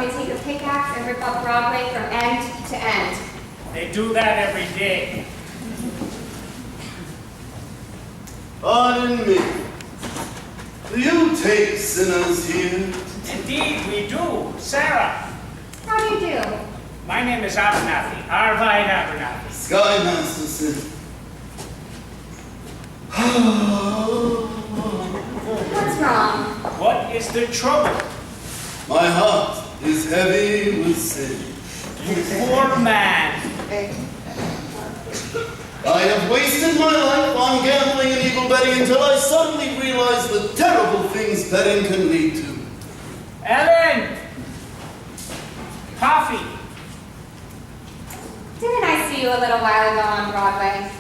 me to take a pickaxe and rip up Broadway from end to end. They do that every day. Pardon me. Do you take sinners here? Indeed, we do. Sarah. How do you do? My name is Abernathy. Arvide Abernathy. Sky Masterson. What's wrong? What is the trouble? My heart is heavy with sin. You poor man. I have wasted my life on gambling and evil betting until I suddenly realized the terrible things betting can lead to. Ellen! Coffee. Didn't I see you a little while ago on Broadway?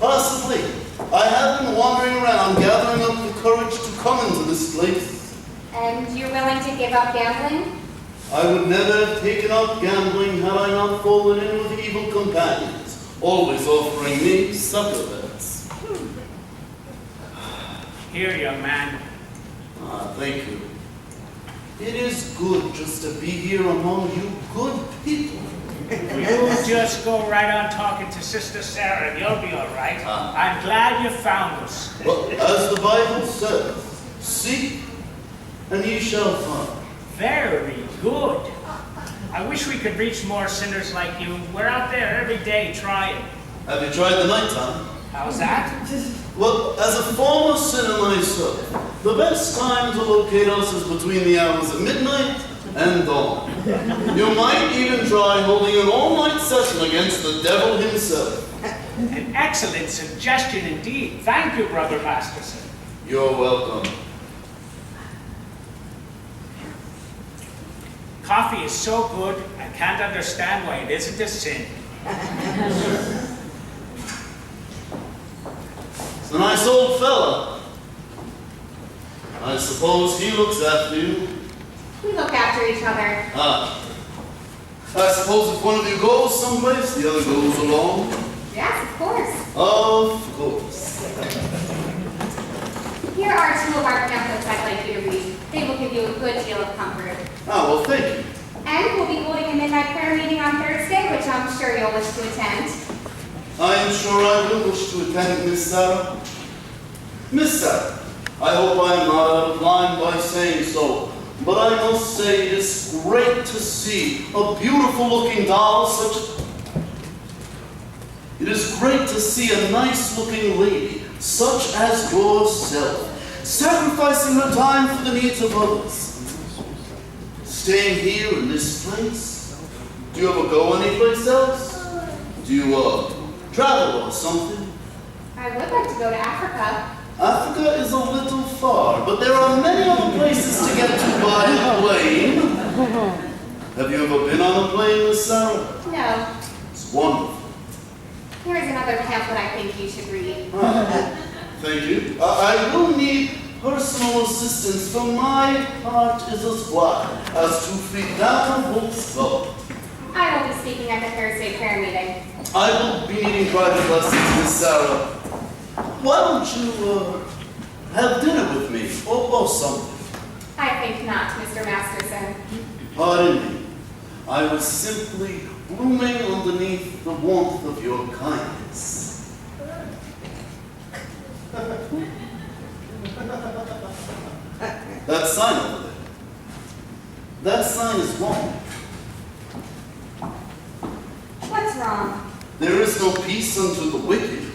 Possibly. I have been wandering around gathering up the courage to come into this place. And you're willing to give up gambling? I would never have taken up gambling had I not fallen in with evil companions, always offering me sucker bets. Here, young man. Thank you. It is good just to be here among you good people. You just go right on talking to Sister Sarah and you'll be all right. I'm glad you found us. Well, as the Bible says, seek and ye shall find. Very good. I wish we could reach more sinners like you. We're out there every day trying. Have you tried the nighttime? How's that? Well, as a former sinner myself, the best time to locate us is between the hours of midnight and dawn. You might even try holding an all-night session against the devil himself. An excellent suggestion indeed. Thank you, Brother Masterson. You're welcome. Coffee is so good, I can't understand why it isn't a sin. It's a nice old fella. I suppose he looks after you. We look after each other. I suppose if one of you goes someplace, the other goes along. Yes, of course. Of course. Here are two of our pamphlets I'd like you to read. They will give you a good deal of comfort. Well, thank you. And we'll be holding a midnight prayer meeting on Thursday, which I'm sure you'll wish to attend. I am sure I will wish to attend, Miss Sarah. Miss Sarah, I hope I am not out of line by saying so, but I must say it is great to see a beautiful-looking doll such as... It is great to see a nice-looking lady such as yourself, sacrificing her time for the needs of others. Staying here in this place? Do you ever go anyplace else? Do you, travel or something? I would like to go to Africa. Africa is a little far, but there are many other places to get to by plane. Have you ever been on a plane, Miss Sarah? No. It's wonderful. Here is another pamphlet I think you should read. Thank you. I will need personal assistance, for my heart is as wide as 2 feet down a wolf's throat. I will be speaking at the Thursday prayer meeting. I will be needing private lessons, Miss Sarah. Why don't you, have dinner with me, or something? I think not, Mr. Masterson. Pardon me. I was simply blooming underneath the warmth of your kindness. That sign over there. That sign is wrong. What's wrong? There is no peace unto the wicked.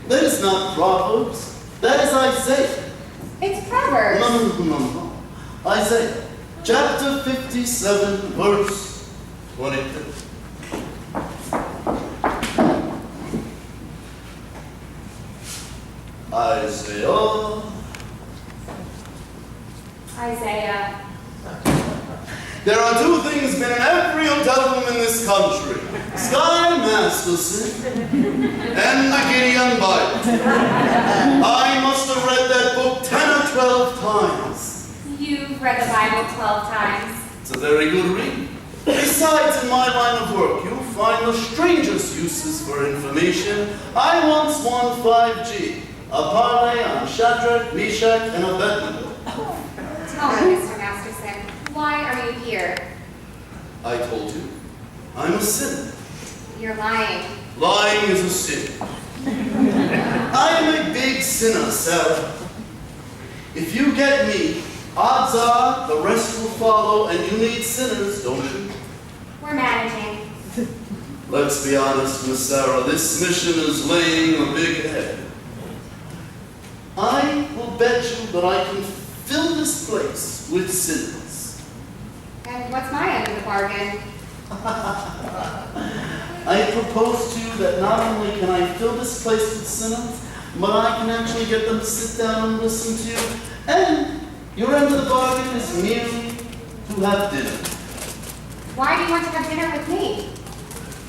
That is not Proverbs. That is Isaiah. It's Proverbs. No. Isaiah, chapter 57, verse 22. Isaiah. There are 2 things been in every hotel room in this country. Sky Masterson and the Gideon Bible. I must have read that book 10 or 12 times. You've read the Bible 12 times. It's a very good read. Besides, in my line of work, you'll find the strangest uses for information. I once won 5G, a parlay on Shadrach, Meshach, and Abednego. Tell me, Mr. Masterson, why are you here? I told you, I'm a sinner. You're lying. Lying is a sin. I'm a big sinner, Sarah. If you get me, odds are the rest will follow, and you need sinners, don't you? We're managing. Let's be honest, Miss Sarah, this mission is laying a big head. I will bet you that I can fill this place with sinners. And what's my end of the bargain? I propose to you that not only can I fill this place with sinners, but I can actually get them to sit down and listen to you. And your end of the bargain is merely to have dinner. Why do you want to have dinner with me?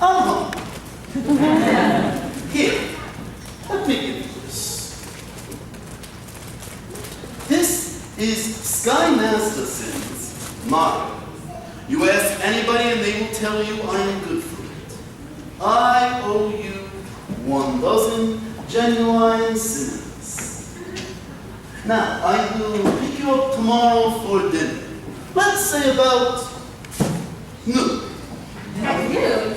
I'm hungry. Here, let me give you this. This is Skymaster Sins, Mario. You ask anybody and they will tell you I am good for it. I owe you 12 genuine sinners. Now, I will pick you up tomorrow for dinner. Let's say about noon. At noon?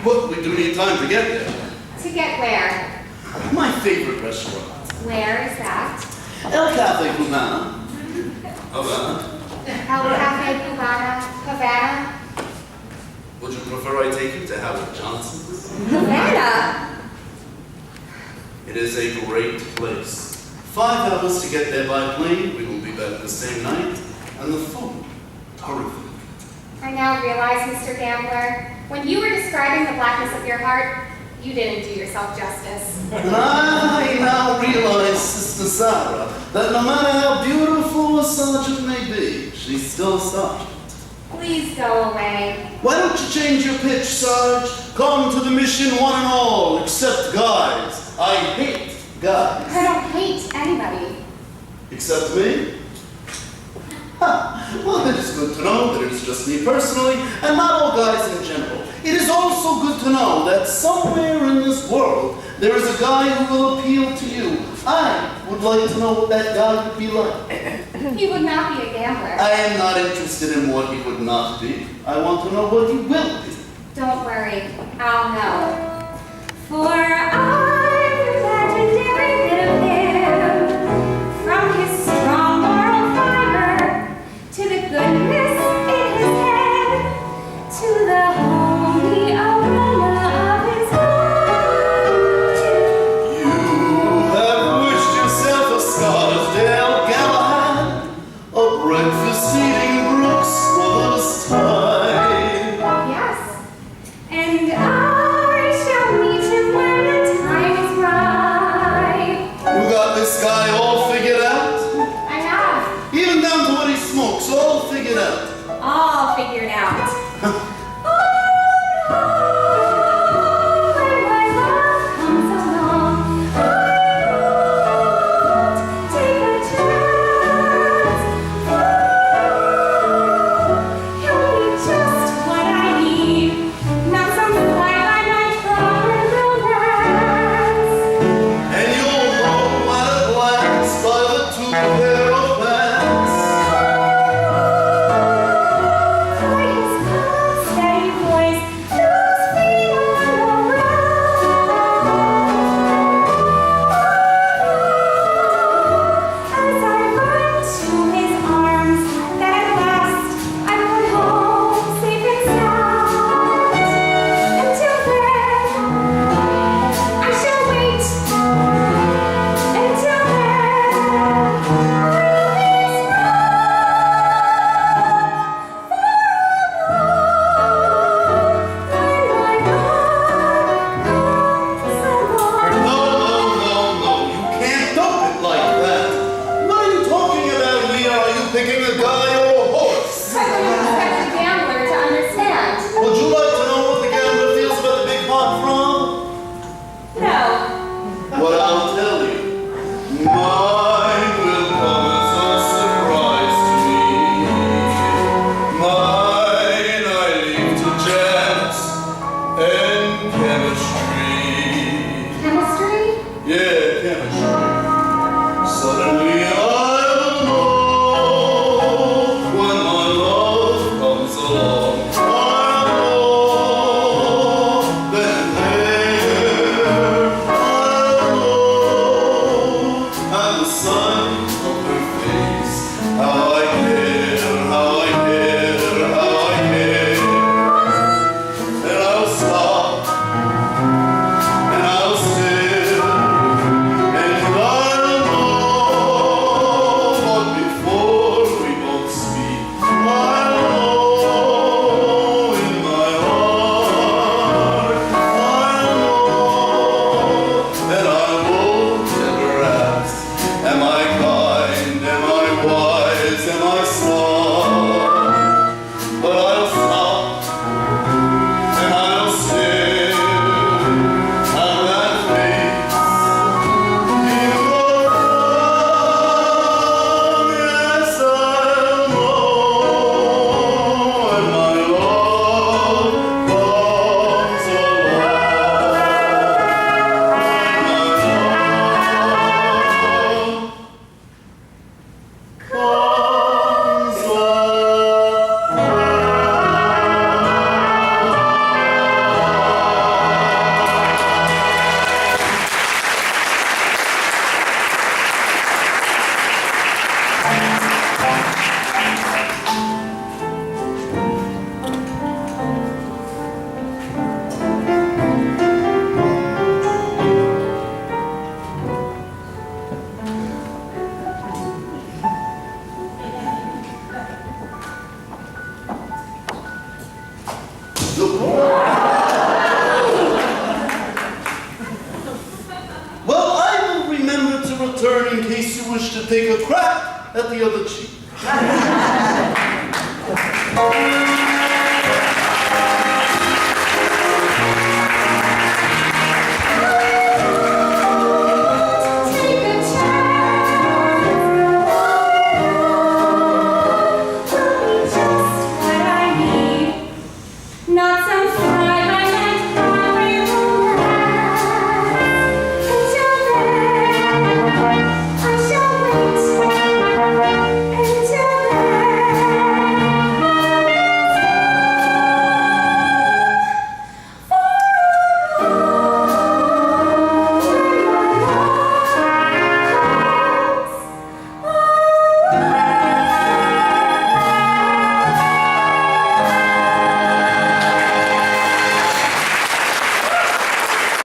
But we do need time to get there. To get where? My favorite restaurant. Where is that? El Cafe Cubana. Havana. El Cafe Cubana, Havana. Would you prefer I take you to Howard Johnson's? Havana? It is a great place. 5 hours to get there by plane. We will be back the same night. And the food, terrific. I now realize, Mr. Gambler, when you were describing the blackness of your heart, you didn't do yourself justice. And I now realize, Sister Sarah, that no matter how beautiful a sergeant may be, she's still a sergeant. Please go away. Why don't you change your pitch, Sarge? Come to the mission one and all, except guys. I hate guys. I don't hate anybody. Except me? Well, it is good to know that it is just me personally, and not all guys in general. It is also good to know that somewhere in this world, there is a guy who will appeal to you. I would like to know what that guy would be like. He would not be a gambler. I am not interested in what he would not be. I want to know what he will be. Don't worry, I'll know. For I'm the legendary bit of him, from his strong moral fiber to the goodness in his head, to the homely aroma of his heart. You have wished yourself a Scarsdale Galahad, a breakfast-eating Brooks Brothers type. Yes, and I shall meet him when the time is right. You got this guy all figured out? I have Even down to what he smokes, all figured out. all figured out. When my love comes along, I won't take a chance. He'll be just what I need, not some fly-by night romance. And you'll know at a glance by the 2 pair of pants. For his Look. Well, I will remember to return in case you wish to take a crack at the other cheek.